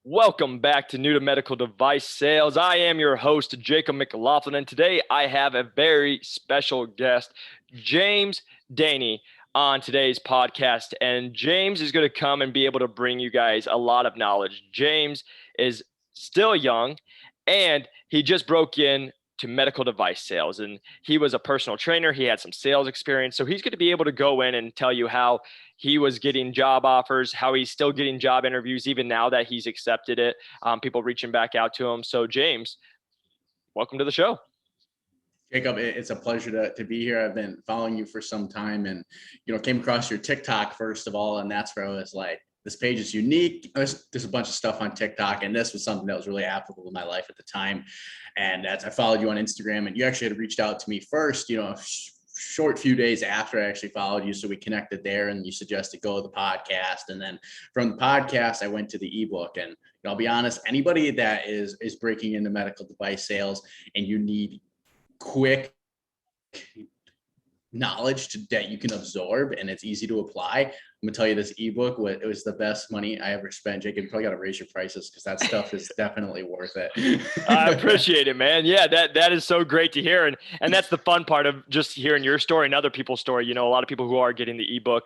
Welcome back to New to Medical Device Sales. I am your host, Jacob McLaughlin, and today I have a very special guest, James Dehne, on today's podcast. And James is going to come and be able to bring you guys a lot of knowledge. James is still young, and he just broke in to medical device sales, and he was a personal trainer. He had some sales experience, so he's going to be able to go in and tell you how he was getting job offers, how he's still getting job interviews, even now that he's accepted it, people reaching back out to him. So James, welcome to the show. Jacob, it's a pleasure to be here. I've been following you for some time and, came across your TikTok first of all. And that's where I was like, this page is unique. There's a bunch of stuff on TikTok, and this was something that was really applicable in my life at the time. And as I followed you on Instagram, and you actually had reached out to me first, short few days after I actually followed you. So we connected there, and you suggested go to the podcast. And then from the podcast, I went to the ebook. And I'll be honest, anybody that is breaking into medical device sales and you need quick knowledge that you can absorb and it's easy to apply, I'm gonna tell you this ebook, it was the best money I ever spent. Jacob, you probably got to raise your prices because that stuff is definitely worth it. I appreciate it, man. Yeah, that is so great to hear. And that's the fun part of just hearing your story and other people's story. A lot of people who are getting the ebook,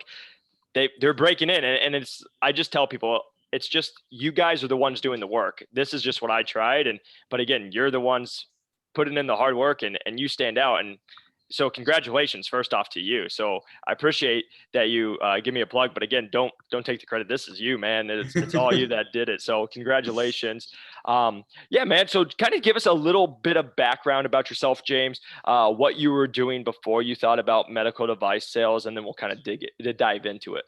they're breaking in, and I just tell people, it's just, you guys are the ones doing the work. This is just what I tried. But again, you're the ones putting in the hard work, and you stand out. And so congratulations first off to you. So I appreciate that you give me a plug, but again, don't take the credit. This is you, man. It's all you that did it. So congratulations. Yeah, man. So kind of give us a little bit of background about yourself, James, what you were doing before you thought about medical device sales, and then we'll kind of dive into it.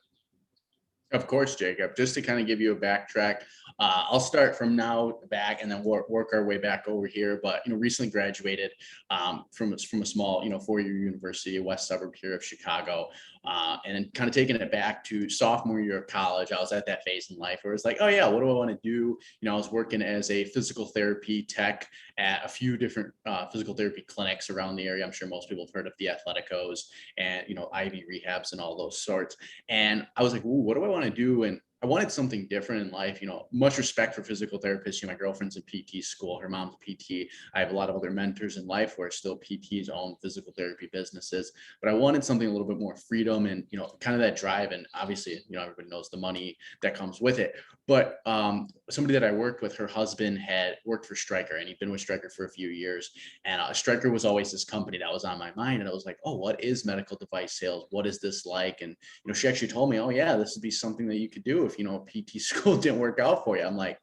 Of course, Jacob. Just to kind of give you a backtrack, I'll start from now back and then work our way back over here. But recently graduated from a small 4-year university, a west suburb here of Chicago, and then kind of taking it back to sophomore year of college. I was at that phase in life where it's like, oh yeah, what do I want to do? I was working as a physical therapy tech at a few different physical therapy clinics around the area. I'm sure most people have heard of the Athleticos and IV rehabs and all those sorts. And I was like, ooh, what do I want to do? And I wanted something different in life. Much respect for physical therapists. My girlfriend's in PT school. Her mom's a PT. I have a lot of other mentors in life who are still PTs, own physical therapy businesses. But I wanted something a little bit more freedom and, kind of that drive. And obviously, everybody knows the money that comes with it. But somebody that I worked with, her husband had worked for Stryker, and he'd been with Stryker for a few years. And Stryker was always this company that was on my mind. And I was like, oh, what is medical device sales? What is this like? And, she actually told me, oh yeah, this would be something that you could do if, PT school didn't work out for you. I'm like,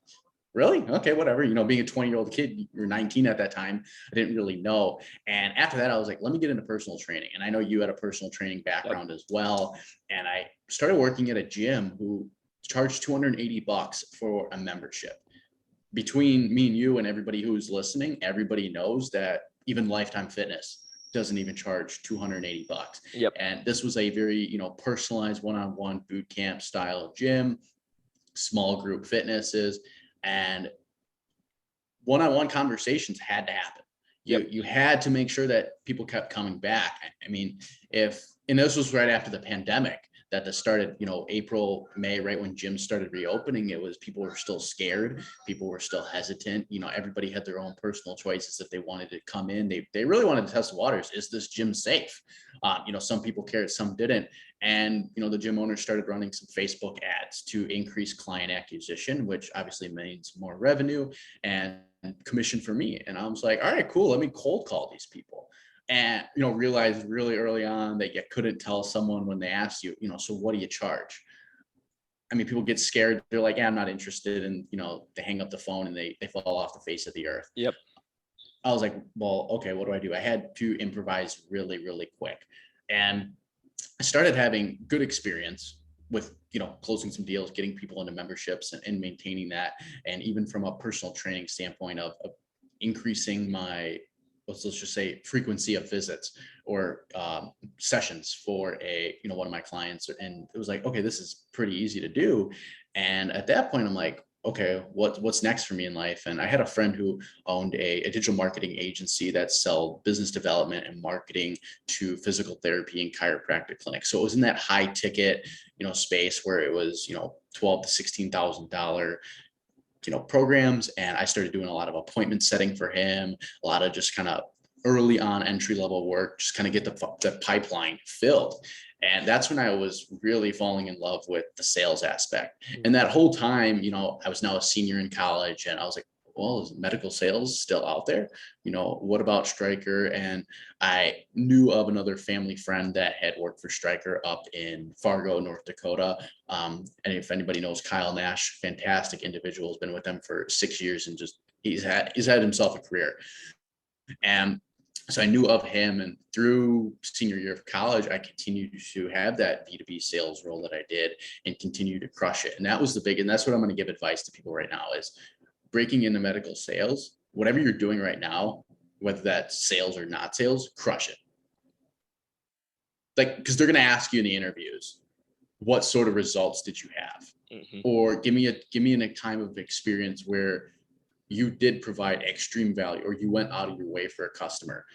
really? Okay, whatever. Being a 20-year-old kid, you're 19 at that time, I didn't really know. And after that, I was like, let me get into personal training. And I know you had a personal training background as well. And I started working at a gym who charged $280 for a membership. Between me and you and everybody who's listening, everybody knows that even Lifetime Fitness doesn't even charge $280. Yep. And this was a very, personalized one-on-one boot camp style gym, small group fitnesses, and one-on-one conversations had to happen. You had to make sure that people kept coming back. I mean, and this was right after the pandemic that started, April, May, right when gyms started reopening. It was, people were still scared. People were still hesitant. Everybody had their own personal choices if they wanted to come in. They really wanted to test the waters. Is this gym safe? Some people cared, some didn't. And, the gym owners started running some Facebook ads to increase client acquisition, which obviously means more revenue and commission for me. And I was like, all right, cool. Let me cold call these people. And, realized really early on that you couldn't tell someone when they asked you, so what do you charge? I mean, people get scared. They're like, yeah, I'm not interested. And, they hang up the phone and they fall off the face of the earth. Yep. I was like, well, okay, what do? I had to improvise really, really quick. And I started having good experience with, closing some deals, getting people into memberships and maintaining that. And even from a personal training standpoint of increasing my, let's just say, frequency of visits or sessions for one of my clients. And it was like, okay, this is pretty easy to do. And at that point, I'm like, okay, what's next for me in life? And I had a friend who owned a digital marketing agency that sell business development and marketing to physical therapy and chiropractic clinics. So it was in that high ticket, space where it was, $12,000 to $16,000 programs, and I started doing a lot of appointment setting for him, a lot of just kind of early on entry level work, just kind of get the pipeline filled. And that's when I was really falling in love with the sales aspect. And that whole time, I was now a senior in college, and I was like, well, is medical sales still out there? What about Stryker? And I knew of another family friend that had worked for Stryker up in Fargo, North Dakota. And if anybody knows Kyle Nash, fantastic individual, has been with them for 6 years, and just he's had himself a career. And so I knew of him, and through senior year of college, I continued to have that B2B sales role that I did and continue to crush it. And that was and that's what I'm going to give advice to people right now is breaking into medical sales. Whatever you're doing right now, whether that's sales or not sales, crush it. Because they're going to ask you in the interviews, what sort of results did you have? Mm-hmm. Or give me a time of experience where you did provide extreme value, or you went out of your way for a customer.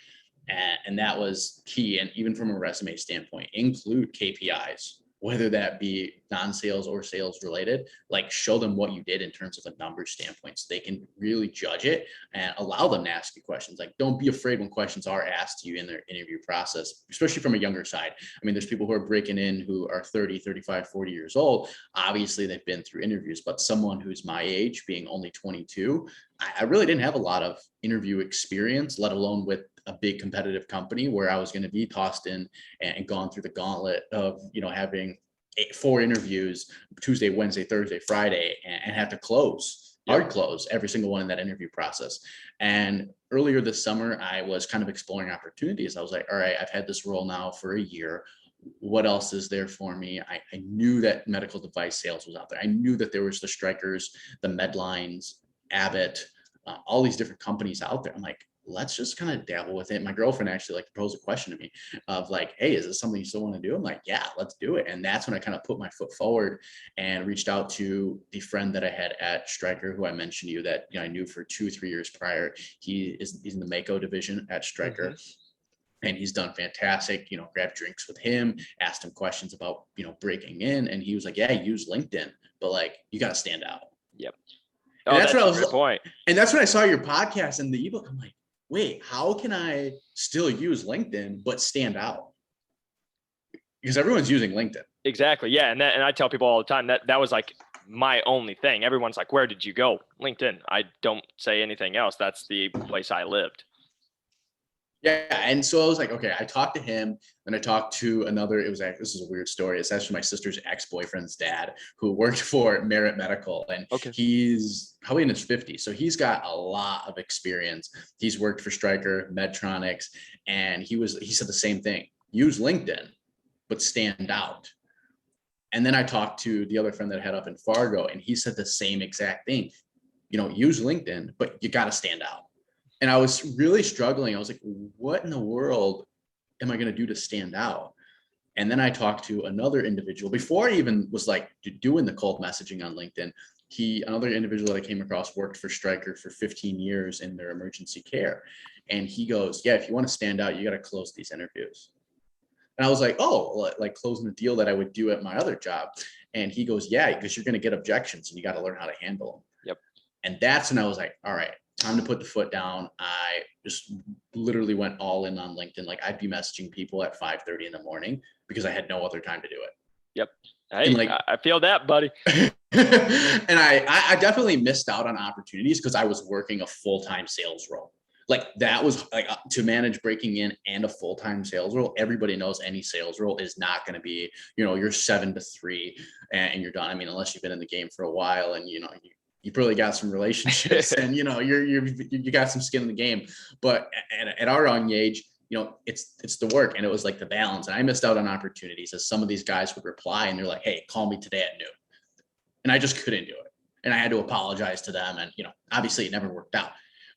And that was key. And even from a resume standpoint, include KPIs, whether that be non-sales or sales related, show them what you did in terms of a number standpoint, so they can really judge it, and allow them to ask you questions. Don't be afraid when questions are asked to you in their interview process, especially from a younger side. I mean, there's people who are breaking in who are 30, 35, 40 years old. Obviously they've been through interviews, but someone who's my age, being only 22, I really didn't have a lot of interview experience, let alone with a big competitive company where I was going to be tossed in and gone through the gauntlet of, having 4 interviews Tuesday, Wednesday, Thursday, Friday, and have to hard close every single one in that interview process. And earlier this summer, I was kind of exploring opportunities. I was like, all right, I've had this role now for a year. What else is there for me? I knew that medical device sales was out there. I knew that there was the Strykers, the Medlines, Abbott, all these different companies out there. I'm like, let's just kind of dabble with it. My girlfriend actually posed a question to me of hey, is this something you still want to do? I'm like, yeah, let's do it. And that's when I kind of put my foot forward and reached out to the friend that I had at Stryker, who I mentioned to you that I knew for 2-3 years prior. He's in the Mako division at Stryker. Mm-hmm. And he's done fantastic, grabbed drinks with him, asked him questions about, breaking in. And he was like, yeah, use LinkedIn, but you got to stand out. Yep. Oh, that's what I was, a good point. And that's when I saw your podcast and the ebook. I'm like, wait, how can I still use LinkedIn but stand out? Because everyone's using LinkedIn. Exactly. Yeah. And I tell people all the time that was my only thing. Everyone's like, where did you go? LinkedIn. I don't say anything else. That's the place I lived. Yeah. And so I was like, okay, I talked to him, and I talked to another, this is a weird story. It's actually my sister's ex-boyfriend's dad, who worked for Merit Medical, and he's probably in his 50s. So he's got a lot of experience. He's worked for Stryker, Medtronics, and he said the same thing. Use LinkedIn, but stand out. And then I talked to the other friend that I had up in Fargo, and he said the same exact thing. Use LinkedIn, but you got to stand out. And I was really struggling. I was like, what in the world am I going to do to stand out? And then I talked to another individual before I even was doing the cold messaging on LinkedIn. Another individual that I came across worked for Stryker for 15 years in their emergency care. And he goes, yeah, if you want to stand out, you got to close these interviews. And I was like, oh, like closing the deal that I would do at my other job. And he goes, yeah, because you're going to get objections and you got to learn how to handle them. Yep. And that's when I was like, all right, time to put the foot down. I just literally went all in on LinkedIn. I'd be messaging people at 5:30 in the morning because I had no other time to do it. Yep. Hey, I feel that, buddy. And I definitely missed out on opportunities because I was working a full-time sales role. That was to manage breaking in and a full-time sales role. Everybody knows any sales role is not going to be, you're 7 to 3 and you're done. I mean, unless you've been in the game for a while and, you probably got some relationships and, you got some skin in the game. But at our young age, it's the work, and it was the balance. And I missed out on opportunities as some of these guys would reply and they're like, hey, call me today at noon. And I just couldn't do it. And I had to apologize to them. And, obviously it never worked out.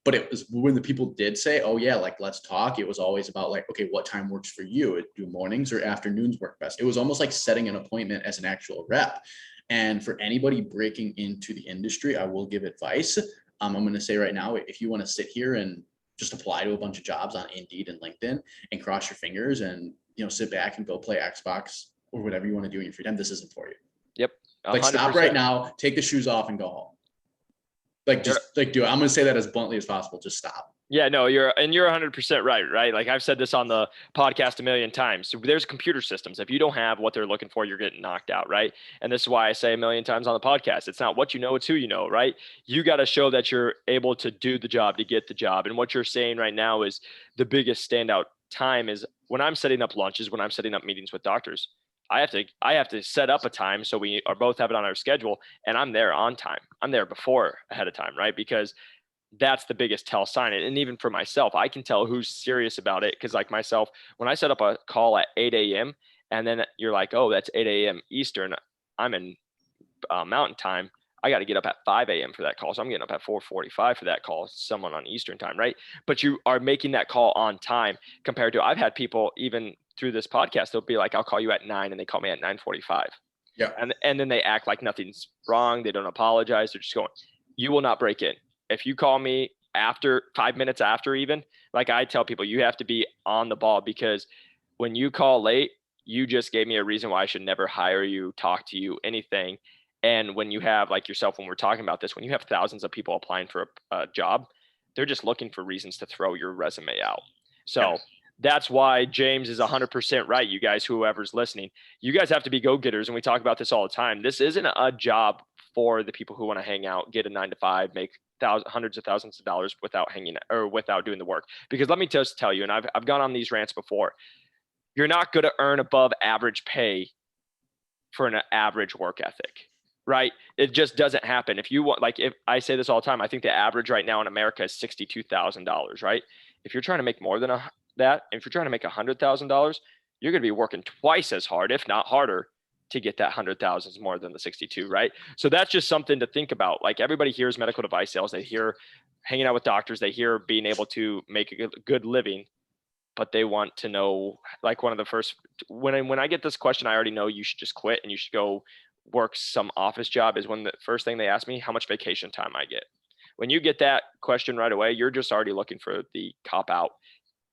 But it was when the people did say, oh yeah, let's talk. It was always about okay, what time works for you? Do mornings or afternoons work best? It was almost like setting an appointment as an actual rep. And for anybody breaking into the industry, I will give advice. I'm going to say right now, if you want to sit here and just apply to a bunch of jobs on Indeed and LinkedIn and cross your fingers and, sit back and go play Xbox or whatever you want to do in your free time, this isn't for you. Yep. 100%. Stop right now, take the shoes off and go home. Like, just like do it. I'm going to say that as bluntly as possible. Just stop. Yeah, no, you're 100% right, right? Like I've said this on the podcast a million times. So there's computer systems. If you don't have what they're looking for, you're getting knocked out, right? And this is why I say a million times on the podcast, it's not what you know, it's who you know, right? You got to show that you're able to do the job to get the job. And what you're saying right now is the biggest standout time is when I'm setting up lunches, when I'm setting up meetings with doctors. I have to set up a time so we are both have it on our schedule, and I'm there on time. I'm there before ahead of time, right? Because that's the biggest tell sign. And even for myself, I can tell who's serious about it. Cause like myself, when I set up a call at 8 a.m. and then you're like, oh, that's 8 a.m. Eastern, I'm in Mountain time. I got to get up at 5 a.m. for that call. So I'm getting up at 4:45 for that call, someone on Eastern time, right? But you are making that call on time compared to, I've had people even through this podcast, they'll be like, I'll call you at 9 and they call me at 9:45. Yeah. And then they act like nothing's wrong. They don't apologize. They're just going, you will not break in. If you call me after 5 minutes after, even like I tell people, you have to be on the ball, because when you call late, you just gave me a reason why I should never hire you, talk to you, anything. And when you have, like yourself, when we're talking about this, when you have thousands of people applying for a job, they're just looking for reasons to throw your resume out. So that's why James is 100% right. You guys, whoever's listening, you guys have to be go-getters. And we talk about this all the time. This isn't a job for the people who want to hang out, get a 9 to 5, make hundreds of thousands of dollars without hanging or without doing the work. Because let me just tell you, and I've gone on these rants before, you're not going to earn above average pay for an average work ethic, right? It just doesn't happen. If you want, like, if I say this all the time, I think the average right now in America is $62,000, right? If you're trying to make more than that, if you're trying to make $100,000, you're going to be working twice as hard, if not harder, to get that 100,000 more than the 62, right? So that's just something to think about. Like, everybody hears medical device sales, they hear hanging out with doctors, they hear being able to make a good living, but they want to know, like, one of the first, when I get this question, I already know you should just quit and you should go work some office job, is when the first thing they ask me, how much vacation time I get. When you get that question right away, you're just already looking for the cop out.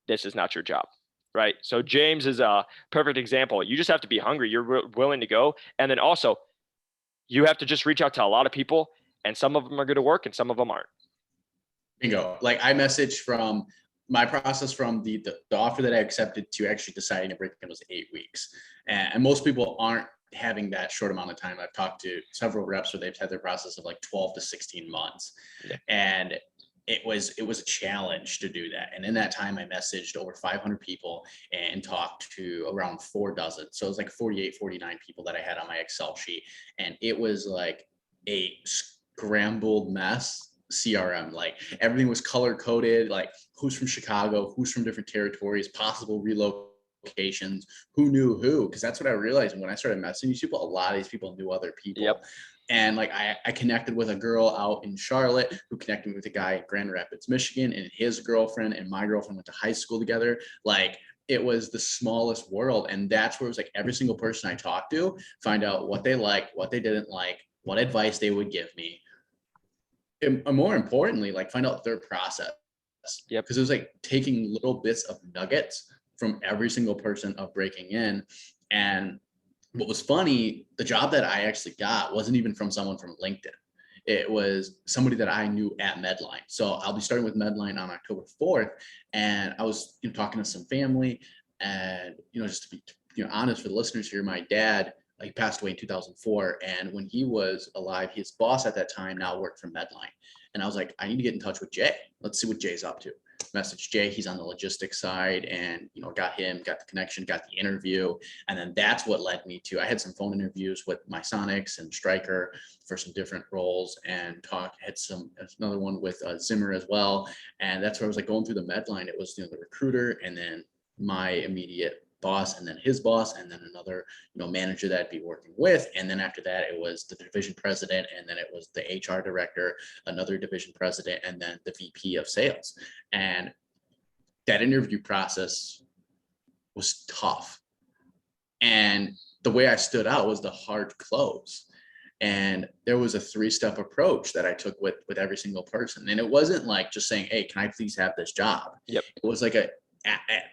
This is not your job. Right. So James is a perfect example. You just have to be hungry. You're willing to go. And then also you have to just reach out to a lot of people, and some of them are going to work and some of them aren't. Bingo. Like, I messaged from my process from the offer that I accepted to actually deciding to break in was 8 weeks. And most people aren't having that short amount of time. I've talked to several reps where they've had their process of like 12 to 16 months. Yeah. And it was a challenge to do that. And in that time, I messaged over 500 people and talked to around 4 dozen. So it was like 48, 49 people that I had on my Excel sheet. And it was like a scrambled mess CRM. Like, everything was color coded, like who's from Chicago, who's from different territories, possible relocations, who knew who. Because that's what I realized when I started messaging these people. A lot of these people knew other people. Yep. And like, I connected with a girl out in Charlotte who connected me with a guy in Grand Rapids, Michigan, and his girlfriend and my girlfriend went to high school together. Like, it was the smallest world. And that's where it was like every single person I talked to, find out what they liked, what they didn't like, what advice they would give me. And more importantly, like, find out their process. Yep. Because it was like taking little bits of nuggets from every single person of breaking in. And what was funny, the job that I actually got wasn't even from someone from LinkedIn. It was somebody that I knew at Medline. So I'll be starting with Medline on October 4th. And I was talking to some family, and, just to be honest for the listeners here, my dad, he passed away in 2004. And when he was alive, his boss at that time now worked for Medline. And I was like, I need to get in touch with Jay. Let's see what Jay's up to. Message Jay, he's on the logistics side, and got the connection, got the interview. And then that's what led me to, I had some phone interviews with MySonics and Stryker for some different roles, and had another one with Zimmer as well. And that's where I was like going through the Medline. It was the recruiter, and then my immediate boss, and then his boss, and then another manager that I'd be working with. And then after that, it was the division president, and then it was the HR director, another division president, and then the VP of sales. And that interview process was tough. And the way I stood out was the hard close. And there was a 3-step approach that I took with every single person. And it wasn't like just saying, hey, can I please have this job? Yep. It was like at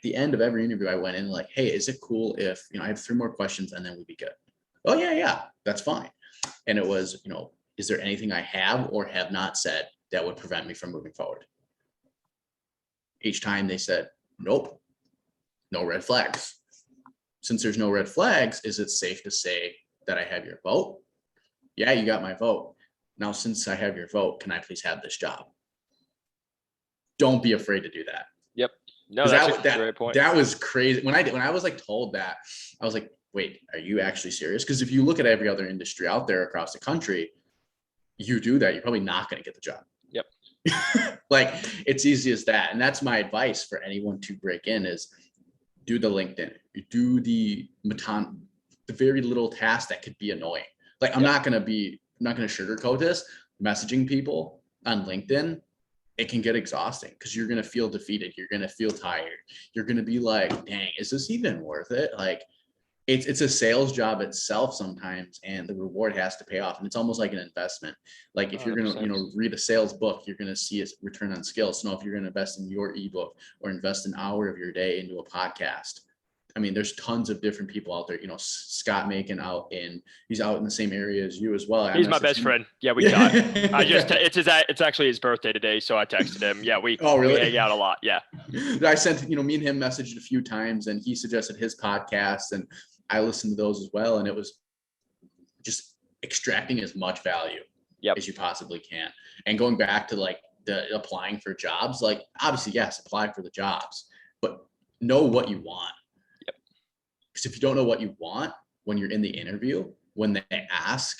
the end of every interview, I went in like, hey, is it cool if, I have 3 more questions and then we'd be good? Oh yeah, that's fine. And it was, is there anything I have or have not said that would prevent me from moving forward? Each time they said, nope, no red flags. Since there's no red flags, is it safe to say that I have your vote? Yeah, you got my vote. Now, since I have your vote, can I please have this job? Don't be afraid to do that. Yep. No, that's a great point. That was crazy. When I was like told that, I was like, wait, are you actually serious? Because if you look at every other industry out there across the country, you do that, you're probably not going to get the job. Yep. Like, it's easy as that. And that's my advice for anyone to break in is do the LinkedIn, do the very little task that could be annoying. Like, I'm not going to sugarcoat this. Messaging people on LinkedIn, it can get exhausting because you're going to feel defeated. You're going to feel tired. You're going to be like, dang, is this even worth it? Like, it's a sales job itself sometimes, and the reward has to pay off. And it's almost like an investment. Like if you're going to, read a sales book, you're going to see its return on skills. So if you're going to invest in your ebook or invest an hour of your day into a podcast, I mean, there's tons of different people out there. Scott Macon he's out in the same area as you as well. He's my best friend. Yeah, we got. It's actually his birthday today, so I texted him. Yeah, we hang out a lot. Yeah. I sent, me and him messaged a few times, and he suggested his podcast, and I listened to those as well. And it was just extracting as much value as you possibly can. And going back to like the applying for jobs, like obviously, yes, apply for the jobs, but know what you want. Because if you don't know what you want when you're in the interview, when they ask,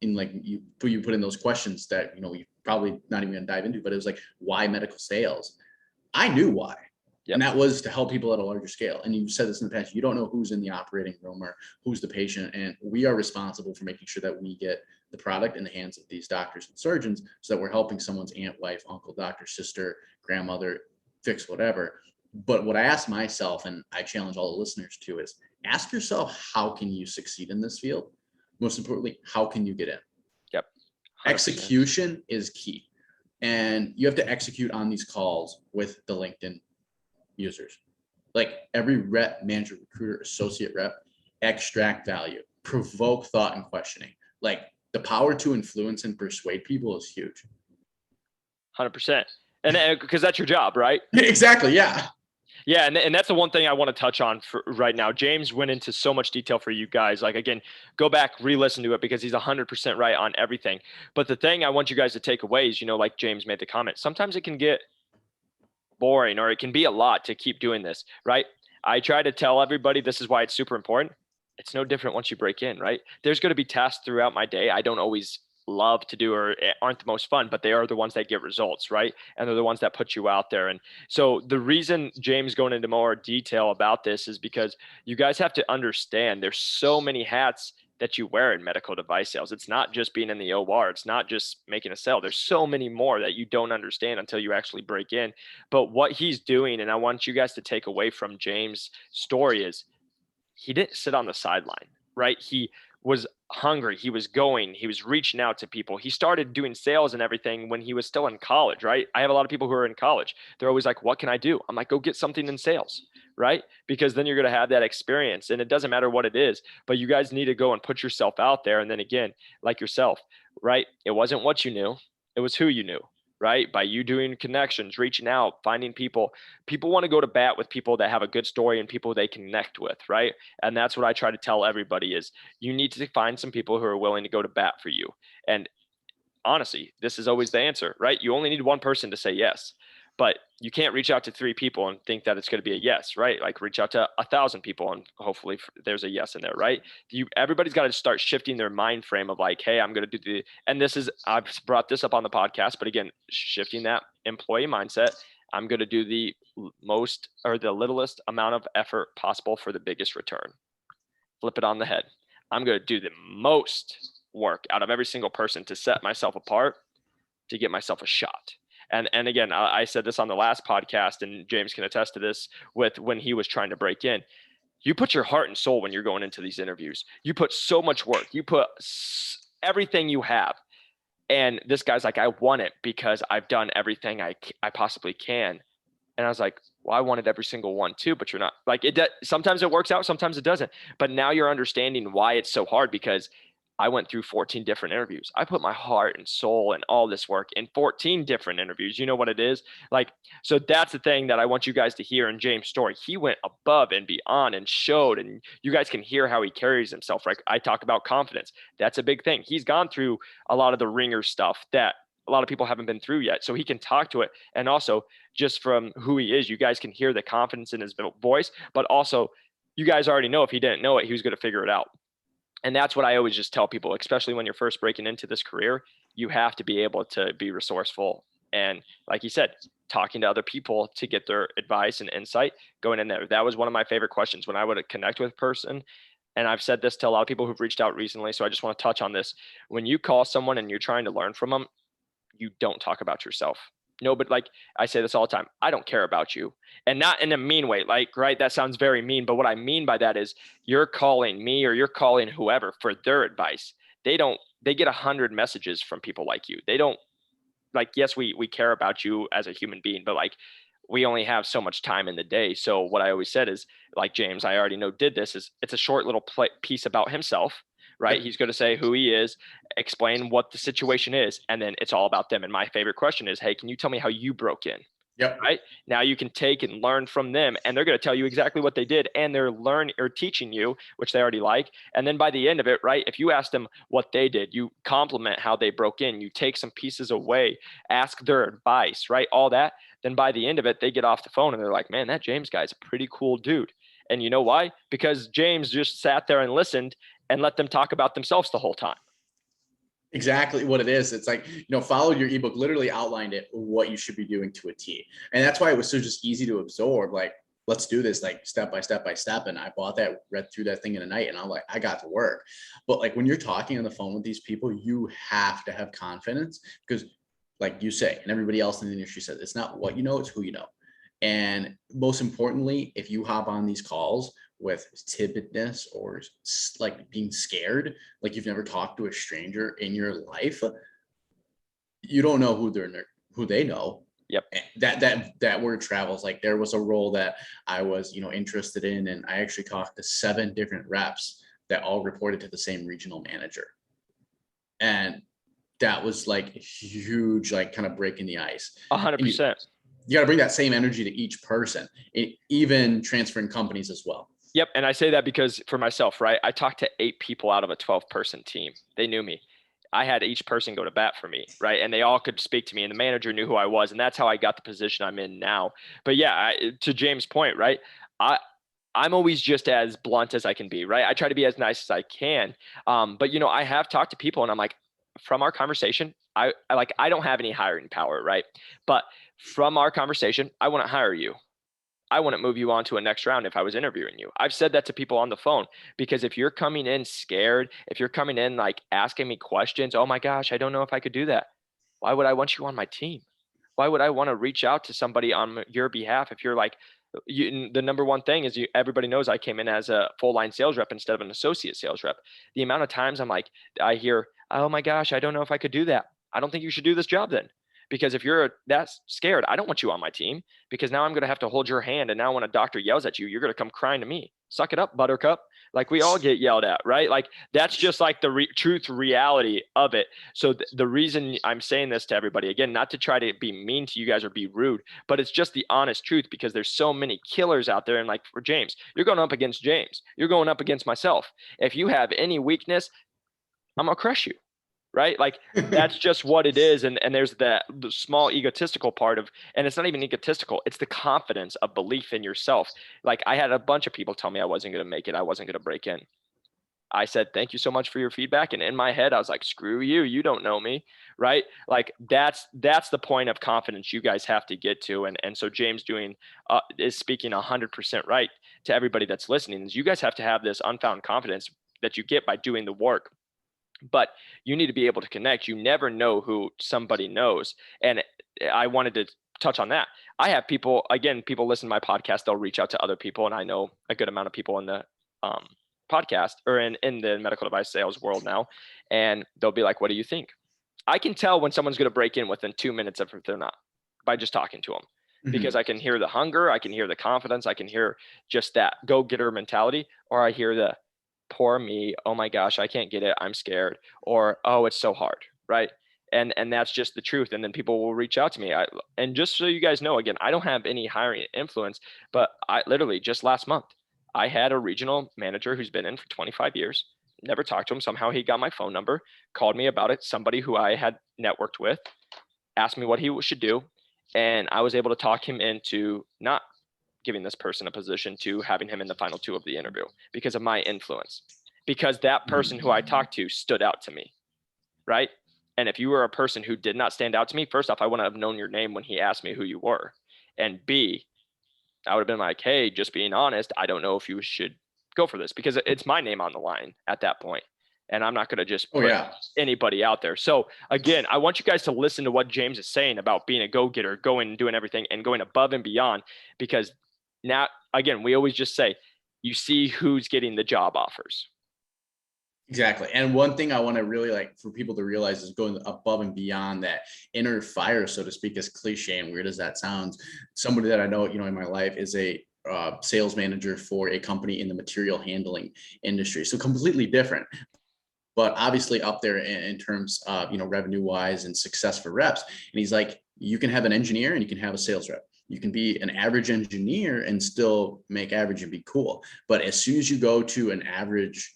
in like you put in those questions that you probably not even gonna dive into, but it was like, why medical sales? I knew why. And that was to help people at a larger scale. And you've said this in the past, you don't know who's in the operating room or who's the patient. And we are responsible for making sure that we get the product in the hands of these doctors and surgeons so that we're helping someone's aunt, wife, uncle, doctor, sister, grandmother fix whatever. But what I ask myself, and I challenge all the listeners to, is ask yourself, how can you succeed in this field? Most importantly, how can you get in? 100%. Execution is key. And you have to execute on these calls with the LinkedIn users. Like every rep, manager, recruiter, associate rep, extract value, provoke thought and questioning. Like the power to influence and persuade people is huge. 100%. And because that's your job, right? Exactly. Yeah. Yeah, and that's the one thing I want to touch on for right now. James went into so much detail for you guys. Like, again, go back, re-listen to it because he's 100% right on everything. But the thing I want you guys to take away is, like James made the comment, sometimes it can get boring or it can be a lot to keep doing this, right? I try to tell everybody this is why it's super important. It's no different once you break in, right? There's going to be tasks throughout my day I don't always love to do or aren't the most fun, but they are the ones that get results, right? And they're the ones that put you out there. And so the reason James going into more detail about this is because you guys have to understand there's so many hats that you wear in medical device sales. It's not just being in the OR. It's not just making a sale. There's so many more that you don't understand until you actually break in. But what he's doing, and I want you guys to take away from James' story, is he didn't sit on the sideline, right? He was hungry. He was going, he was reaching out to people. He started doing sales and everything when he was still in college, right? I have a lot of people who are in college. They're always like, what can I do? I'm like, go get something in sales, right? Because then you're going to have that experience and it doesn't matter what it is, but you guys need to go and put yourself out there. And then again, like yourself, right? It wasn't what you knew. It was who you knew, right? By you doing connections, reaching out, finding people want to go to bat with people that have a good story and people they connect with, right? And that's what I try to tell everybody is you need to find some people who are willing to go to bat for you. And honestly, this is always the answer, right? You only need one person to say yes, but you can't reach out to 3 people and think that it's going to be a yes, right? Like reach out to 1,000 people and hopefully there's a yes in there, right? Everybody's got to start shifting their mind frame of like, hey, I'm going to do I've brought this up on the podcast, but again, shifting that employee mindset. I'm going to do the most or the littlest amount of effort possible for the biggest return. Flip it on the head. I'm going to do the most work out of every single person to set myself apart to get myself a shot. And again, I said this on the last podcast, and James can attest to this with when he was trying to break in. You put your heart and soul when you're going into these interviews. You put so much work. You put everything you have. And this guy's like, I want it because I've done everything I possibly can. And I was like, well, I wanted every single one too, but you're not. Like sometimes it works out, sometimes it doesn't. But now you're understanding why it's so hard because I went through 14 different interviews. I put my heart and soul and all this work in 14 different interviews. You know what it is? Like, so that's the thing that I want you guys to hear in James' story. He went above and beyond and showed, and you guys can hear how he carries himself. Right? I talk about confidence. That's a big thing. He's gone through a lot of the ringer stuff that a lot of people haven't been through yet. So he can talk to it. And also, just from who he is, you guys can hear the confidence in his voice, but also you guys already know if he didn't know it, he was going to figure it out. And that's what I always just tell people, especially when you're first breaking into this career, you have to be able to be resourceful. And like you said, talking to other people to get their advice and insight going in there. That was one of my favorite questions when I would connect with a person. And I've said this to a lot of people who've reached out recently. So I just want to touch on this. When you call someone and you're trying to learn from them, you don't talk about yourself. No, but like I say this all the time, I don't care about you. And not in a mean way, like, right, that sounds very mean. But what I mean by that is you're calling me or you're calling whoever for their advice. They get 100 messages from people like you. They don't, like, yes, we care about you as a human being, but like we only have so much time in the day. So what I always said is, like James, I already know did this, is it's a short little piece about himself, right? He's going to say who he is, explain what the situation is, and then it's all about them. And my favorite question is, hey, can you tell me how you broke in? Yep. Right now you can take and learn from them, and they're going to tell you exactly what they did, and they're learning or teaching you, which they already like. And then by the end of it, right, if you ask them what they did, you compliment how they broke in, you take some pieces away, ask their advice, right, all that. Then by the end of it, they get off the phone and they're like, man, that James guy's a pretty cool dude. And you know why? Because James just sat there and listened and let them talk about themselves the whole time. Exactly what it is. It's like, followed your ebook, literally outlined it, what you should be doing to a T. And that's why it was so just easy to absorb. Like, let's do this like step by step by step. And I bought that, read through that thing in a night, and I'm like, I got to work. But like when you're talking on the phone with these people, you have to have confidence because, like you say, and everybody else in the industry says, it's not what you know, it's who you know. And most importantly, if you hop on these calls with timidness or like being scared, like you've never talked to a stranger in your life, you don't know who they know. Yep. That word travels. Like there was a role that I was, interested in, and I actually talked to 7 different reps that all reported to the same regional manager. And that was like huge, like kind of breaking the ice. 100%. You got to bring that same energy to each person, even transferring companies as well. Yep. And I say that because for myself, right, I talked to 8 people out of a 12-person team. They knew me. I had each person go to bat for me, right? And they all could speak to me, and the manager knew who I was. And that's how I got the position I'm in now. But yeah, to James' point, right, I'm always just as blunt as I can be, right? I try to be as nice as I can. But, I have talked to people, and I'm like, from our conversation, I don't have any hiring power, right? But from our conversation, I want to hire you. I wouldn't move you on to a next round if I was interviewing you. I've said that to people on the phone, because if you're coming in scared, if you're coming in like asking me questions, oh my gosh, I don't know if I could do that. Why would I want you on my team? Why would I want to reach out to somebody on your behalf if you're like, the number one thing is everybody knows I came in as a full line sales rep instead of an associate sales rep. The amount of times I hear, oh my gosh, I don't know if I could do that. I don't think you should do this job then. Because if you're that scared, I don't want you on my team, because now I'm going to have to hold your hand. And now when a doctor yells at you, you're going to come crying to me. Suck it up, buttercup. Like we all get yelled at, right? Like that's just like the truth reality of it. So the reason I'm saying this to everybody, again, not to try to be mean to you guys or be rude, but it's just the honest truth, because there's so many killers out there. And like for James, you're going up against James. You're going up against myself. If you have any weakness, I'm going to crush you. Right? Like that's just what it is. And there's the small egotistical part of, and it's not even egotistical. It's the confidence of belief in yourself. Like I had a bunch of people tell me I wasn't going to make it. I wasn't going to break in. I said, thank you so much for your feedback. And in my head, I was like, screw you. You don't know me. Right? Like that's the point of confidence you guys have to get to. And so James is speaking 100% right to everybody that's listening, is you guys have to have this unfound confidence that you get by doing the work. But you need to be able to connect. You never know who somebody knows. And I wanted to touch on that. I have people listen to my podcast, they'll reach out to other people. And I know a good amount of people in the podcast or in the medical device sales world now. And they'll be like, what do you think? I can tell when someone's going to break in within 2 minutes if they're not, by just talking to them. Mm-hmm. Because I can hear the hunger, I can hear the confidence, I can hear just that go-getter mentality, or I hear the, poor me, oh my gosh, I can't get it, I'm scared, or oh, it's so hard, right? And that's just the truth. And then people will reach out to me. And just so you guys know, again, I don't have any hiring influence, but I literally just last month, I had a regional manager who's been in for 25 years, never talked to him. Somehow he got my phone number, called me about it. Somebody who I had networked with asked me what he should do. And I was able to talk him into not giving this person a position to having him in the final two of the interview because of my influence, because that person who I talked to stood out to me, right? And if you were a person who did not stand out to me, first off, I wouldn't have known your name when he asked me who you were. And B, I would have been like, hey, just being honest, I don't know if you should go for this because it's my name on the line at that point. And I'm not going to just put anybody out there. So again, I want you guys to listen to what James is saying about being a go-getter, going and doing everything and going above and beyond, because now, again, we always just say, you see who's getting the job offers. Exactly. And one thing I want to really like for people to realize is going above and beyond that inner fire, so to speak, as cliche and weird as that sounds. Somebody that I know, in my life is a sales manager for a company in the material handling industry. So completely different, but obviously up there in terms of, revenue wise and success for reps. And he's like, you can have an engineer and you can have a sales rep. You can be an average engineer and still make average and be cool. But as soon as you go to average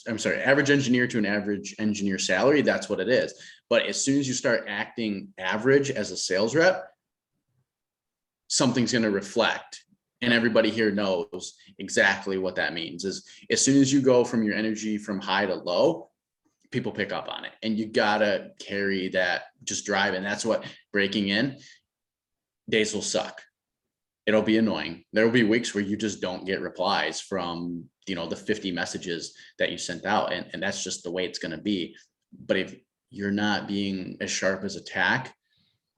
engineer to an average engineer salary, that's what it is. But as soon as you start acting average as a sales rep, something's going to reflect. And everybody here knows exactly what that means is as soon as you go from your energy from high to low, people pick up on it. And you got to carry that just drive. And that's what breaking in days will suck. It'll be annoying. There will be weeks where you just don't get replies from, the 50 messages that you sent out. And that's just the way it's going to be. But if you're not being as sharp as attack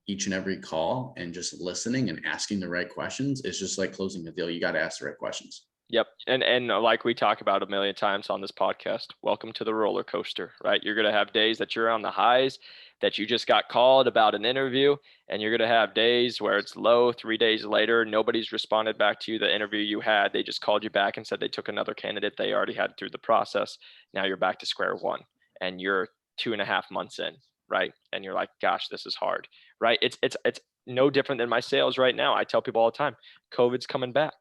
each and every call and just listening and asking the right questions, it's just like closing a deal. You got to ask the right questions. Yep. And like we talk about a million times on this podcast, welcome to the roller coaster, right? You're going to have days that you're on the highs, that you just got called about an interview, and you're going to have days where it's low. 3 days later, nobody's responded back to you. The interview you had, they just called you back and said they took another candidate they already had through the process. Now you're back to square one and you're 2.5 months in, right? And you're like, gosh, this is hard, right? It's no different than my sales right now. I tell people all the time, COVID's coming back.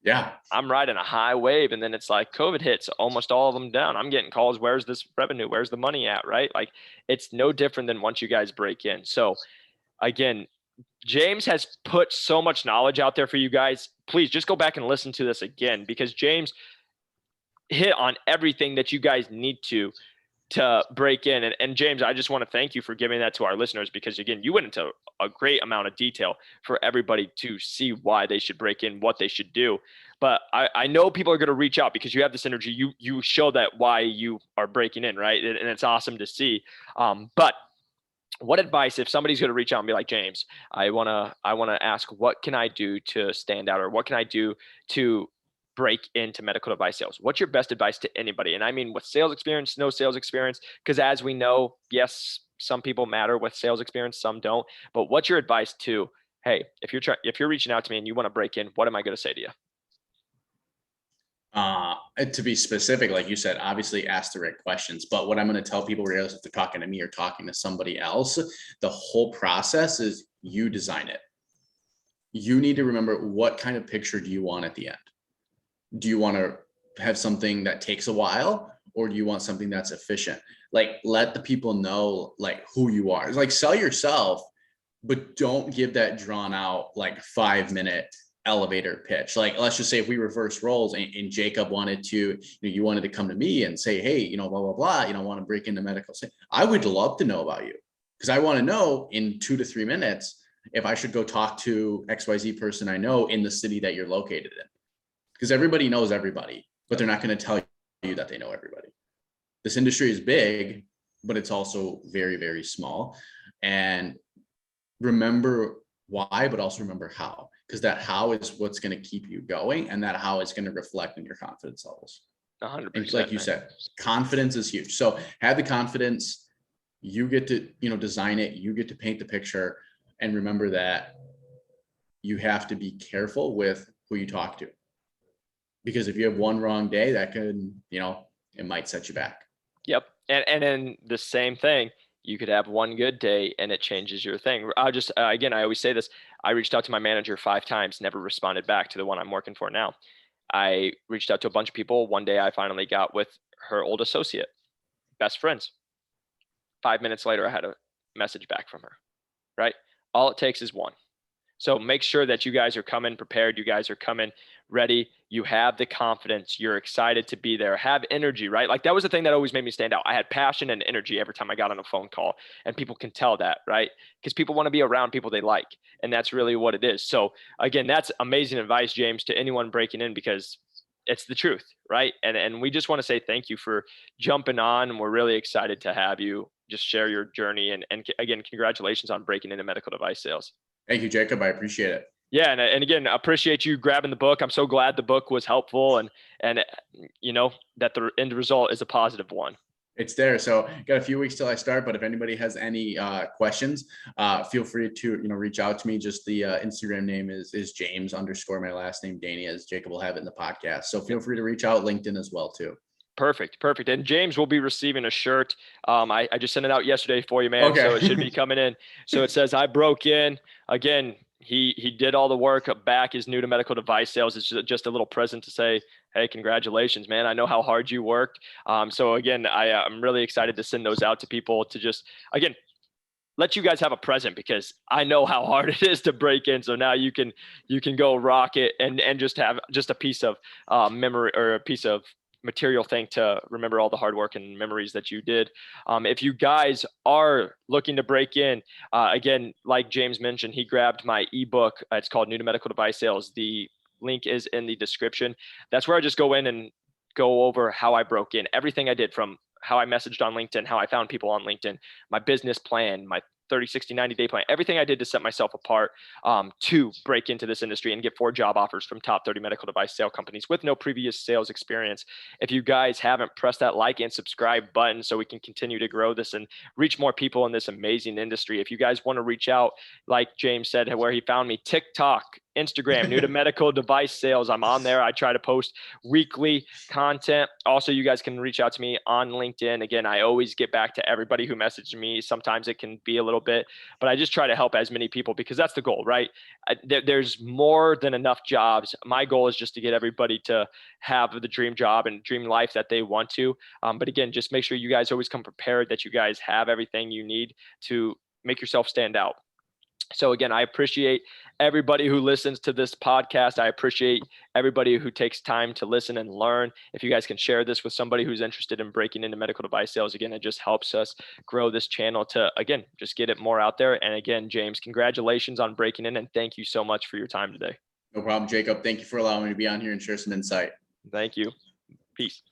Yeah. I'm riding a high wave, and then it's like COVID hits almost all of them down. I'm getting calls, where's this revenue? Where's the money at, right? Like it's no different than once you guys break in. So again, James has put so much knowledge out there for you guys. Please just go back and listen to this again, because James hit on everything that you guys need to break in. And James, I just want to thank you for giving that to our listeners, because again, you went into a great amount of detail for everybody to see why they should break in, what they should do. But I know people are going to reach out because you have this energy. You show that why you are breaking in, right? And it's awesome to see. But what advice, if somebody's going to reach out and be like, James, I want to ask, what can I do to stand out, or what can I do to break into medical device sales? What's your best advice to anybody? And I mean, with sales experience, no sales experience, because as we know, yes, some people matter with sales experience, some don't. But what's your advice to, hey, if you're reaching out to me and you want to break in, what am I going to say to you? To be specific, like you said, obviously ask the right questions. But what I'm going to tell people, regardless if they're talking to me or talking to somebody else, the whole process is you design it. You need to remember, what kind of picture do you want at the end? Do you want to have something that takes a while, or do you want something that's efficient? Like, let the people know like who you are. It's like, sell yourself, but don't give that drawn out like 5-minute elevator pitch. Like, let's just say if we reverse roles and Jacob wanted to, you wanted to come to me and say, hey, blah, blah, blah, I want to break into medical. I would love to know about you, because I want to know in 2 to 3 minutes if I should go talk to XYZ person I know in the city that you're located in. Because everybody knows everybody, but they're not going to tell you that they know everybody. This industry is big, but it's also very, very small. And remember why, but also remember how, because that how is what's going to keep you going, and that how is going to reflect in your confidence levels. 100%. And like you said, confidence is huge. So have the confidence. You get to, design it. You get to paint the picture, and remember that you have to be careful with who you talk to. Because if you have one wrong day, that could, it might set you back. Yep. And then the same thing, you could have one good day and it changes your thing. I'll just, again, I always say this. I reached out to my manager 5 times, never responded back to the one I'm working for now. I reached out to a bunch of people. One day I finally got with her old associate, best friends. 5 minutes later, I had a message back from her, right? All it takes is one. So make sure that you guys are coming prepared. You guys are coming ready. You have the confidence. You're excited to be there. Have energy, right? Like that was the thing that always made me stand out. I had passion and energy every time I got on a phone call, and people can tell that, right? Because people want to be around people they like, and that's really what it is. So again, that's amazing advice, James, to anyone breaking in, because it's the truth, right? And we just want to say thank you for jumping on, and we're really excited to have you just share your journey. And again, congratulations on breaking into medical device sales. Thank you, Jacob. I appreciate it. Yeah, and again, I appreciate you grabbing the book. I'm so glad the book was helpful, and you know that the end result is a positive one. It's there. So got a few weeks till I start, but if anybody has any questions, feel free to reach out to me. Just the Instagram name is James _ my last name Dehne, as Jacob will have it in the podcast. So feel free to reach out. LinkedIn as well too. Perfect. And James will be receiving a shirt. I just sent it out yesterday for you, man. Okay. So it should be coming in. So it says, I broke in. Again, he did all the work. Back is new to medical device sales. It's just a little present to say, hey, congratulations, man. I know how hard you worked. So again, I'm really excited to send those out to people to just, again, let you guys have a present, because I know how hard it is to break in. So now you can go rock it and just have just a piece of memory, or a piece of material thing to remember all the hard work and memories that you did. If you guys are looking to break in, again, like James mentioned, he grabbed my ebook. It's called New to Medical Device Sales. The link is in the description. That's where I just go in and go over how I broke in, everything I did, from how I messaged on LinkedIn, how I found people on LinkedIn, my business plan, my 30, 60, 90-day plan, everything I did to set myself apart to break into this industry and get 4 job offers from top 30 medical device sale companies with no previous sales experience. If you guys haven't, pressed that like and subscribe button so we can continue to grow this and reach more people in this amazing industry. If you guys want to reach out, like James said, where he found me, TikTok, Instagram, New to Medical Device Sales. I'm on there. I try to post weekly content. Also, you guys can reach out to me on LinkedIn. Again, I always get back to everybody who messaged me. Sometimes it can be a little bit, but I just try to help as many people, because that's the goal, right? There's more than enough jobs. My goal is just to get everybody to have the dream job and dream life that they want to. But again, just make sure you guys always come prepared, that you guys have everything you need to make yourself stand out. So again, I appreciate everybody who listens to this podcast. I appreciate everybody who takes time to listen and learn. If you guys can share this with somebody who's interested in breaking into medical device sales, again, it just helps us grow this channel to, again, just get it more out there. And again, James, congratulations on breaking in, and thank you so much for your time today. No problem, Jacob. Thank you for allowing me to be on here and share some insight. Thank you. Peace.